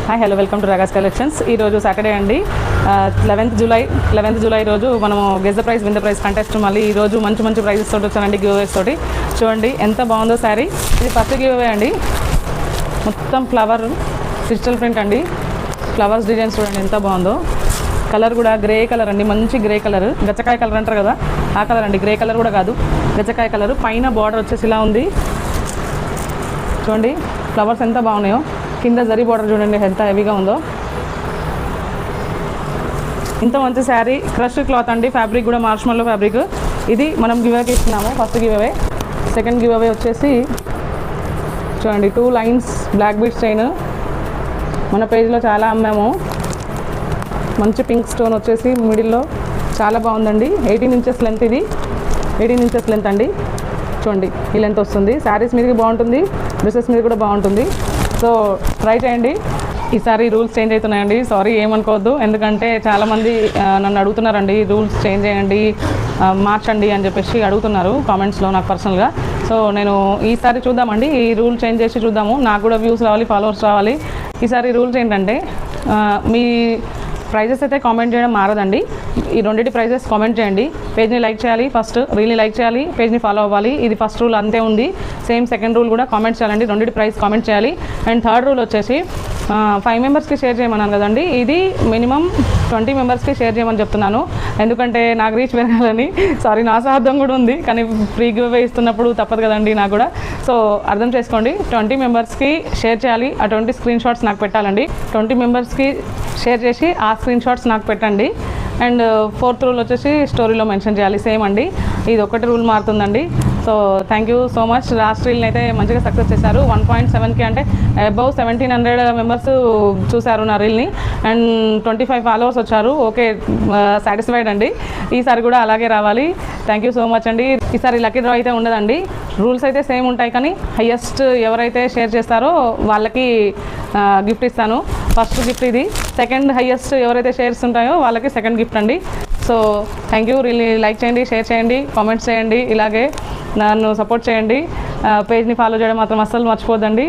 Hi hello welcome to ragas collections. ఈరోజు Saturday అండి, 11th July రోజు మనము guess the price win the price contest మళ్ళీ ఈరోజు మంచి ప్రైజెస్ తోటి వచ్చానండి, గివ్ అవేస్ తోటి. చూడండి ఎంత బాగుందో శారీ. ఇది ఫస్ట్ గివ్ అవే అండి. మొత్తం ఫ్లవర్ డిజిటల్ ప్రింట్ అండి. ఫ్లవర్స్ డిజైన్స్ చూడండి ఎంత బాగుందో. కలర్ కూడా గ్రే కలర్ అండి, మంచి గ్రే కలర్, గచ్చకాయ కలర్ అంటారు కదా ఆ కలర్ అండి. గ్రే కలర్ కూడా కాదు, గచ్చకాయ కలర్. పైన బార్డర్ వచ్చేసి ఇలా ఉంది చూడండి. ఫ్లవర్స్ ఎంత బాగున్నాయో. కింద జరీ బార్డర్ చూడండి ఎంత హెవీగా ఉందో. ఇంత మంచి శారీ, క్రష్ క్లాత్ అండి. ఫ్యాబ్రిక్ కూడా మార్ష్మల్లో ఫ్యాబ్రిక్. ఇది మనం గివ్ అవేకి ఇస్తున్నాము, first give away. Second give away వచ్చేసి చూడండి 2 లైన్స్ బ్లాక్ బీడ్స్ చైన్. మన పేజ్లో చాలా అమ్మాము. మంచి పింక్ స్టోన్ వచ్చేసి మిడిల్లో చాలా బాగుందండి. 18 ఇంచెస్ లెంత్, ఇది 18 ఇంచెస్ లెంత్ అండి. చూడండి ఈ లెంత్ వస్తుంది. శారీస్ మీదకి బాగుంటుంది, డ్రెస్సెస్ మీద కూడా బాగుంటుంది. సో ట్రై చేయండి. ఈసారి రూల్స్ చేంజ్ అవుతున్నాయండి, సారీ ఏమనుకోవద్దు. ఎందుకంటే చాలామంది నన్ను అడుగుతున్నారండి, రూల్స్ చేంజ్ చేయండి, మార్చండి అని చెప్పేసి అడుగుతున్నారు కామెంట్స్లో నాకు పర్సనల్గా. సో నేను ఈసారి చూద్దామండి, ఈ రూల్ చేంజ్ చేసి చూద్దాము. నాకు కూడా వ్యూస్ రావాలి, ఫాలోవర్స్ రావాలి. ఈసారి రూల్స్ ఏంటంటే మీ ప్రైజెస్ అయితే కామెంట్ చేయడం మారదండి. ఈ రెండింటి ప్రైజెస్ కామెంట్ చేయండి. పేజ్ని లైక్ చేయాలి, ఫస్ట్ రీల్ని లైక్ చేయాలి, పేజ్ని ఫాలో అవ్వాలి. ఇది ఫస్ట్ రూల్ అంతే ఉంది. సేమ్ సెకండ్ రూల్ కూడా కామెంట్ చేయాలండి, రెండింటి ప్రైస్ కామెంట్ చేయాలి. అండ్ థర్డ్ రూల్ వచ్చేసి 5 మెంబర్స్కి షేర్ చేయమన్నాను కదండి, ఇది మినిమం 20 మెంబర్స్కి షేర్ చేయమని చెప్తున్నాను. ఎందుకంటే నాకు రీచ్ పెరగాలని. సారీ నా సాధ్యం కూడా ఉంది, కానీ ఫ్రీ గివ్ అవే ఇస్తున్నప్పుడు తప్పదు కదండి నాకు కూడా. సో అర్థం చేసుకోండి, 20 మెంబర్స్కి షేర్ చేయాలి. ఆ 20 స్క్రీన్ షాట్స్ నాకు పెట్టాలండి. 20 మెంబర్స్కి షేర్ చేసి ఆ స్క్రీన్ షాట్స్ నాకు పెట్టండి. అండ్ 4th రూల్ వచ్చేసి స్టోరీలో మెన్షన్ చేయాలి. సేమ్ అండి, ఇది ఒకటి రూల్ మారుతుందండి. So thank you so much. Last రీల్ని అయితే మంచిగా సక్సెస్ చేశారు. 1.7K అంటే అబౌవ్ 1700 మెంబర్స్ చూశారు నా రీల్ని. అండ్ 25 ఫాలోవర్స్ వచ్చారు. ఓకే, సాటిస్ఫైడ్ అండి. ఈసారి కూడా అలాగే రావాలి. థ్యాంక్ యూ సో మచ్ అండి. ఈసారి లక్కీ డ్రా అయితే ఉండదండి, రూల్స్ అయితే సేమ్ ఉంటాయి. కానీ హయ్యెస్ట్ ఎవరైతే షేర్ చేస్తారో వాళ్ళకి గిఫ్ట్ ఇస్తాను. ఫస్ట్ గిఫ్ట్ ఇది. సెకండ్ హయ్యెస్ట్ ఎవరైతే షేర్స్ ఉంటాయో వాళ్ళకి సెకండ్ గిఫ్ట్ అండి. So thank you. రీల్ని లైక్ చేయండి, షేర్ చేయండి, కామెంట్స్ చేయండి, ఇలాగే నన్ను సపోర్ట్ చేయండి. పేజ్ని ఫాలో చేయడం మాత్రం అస్సలు మర్చిపోద్దండి.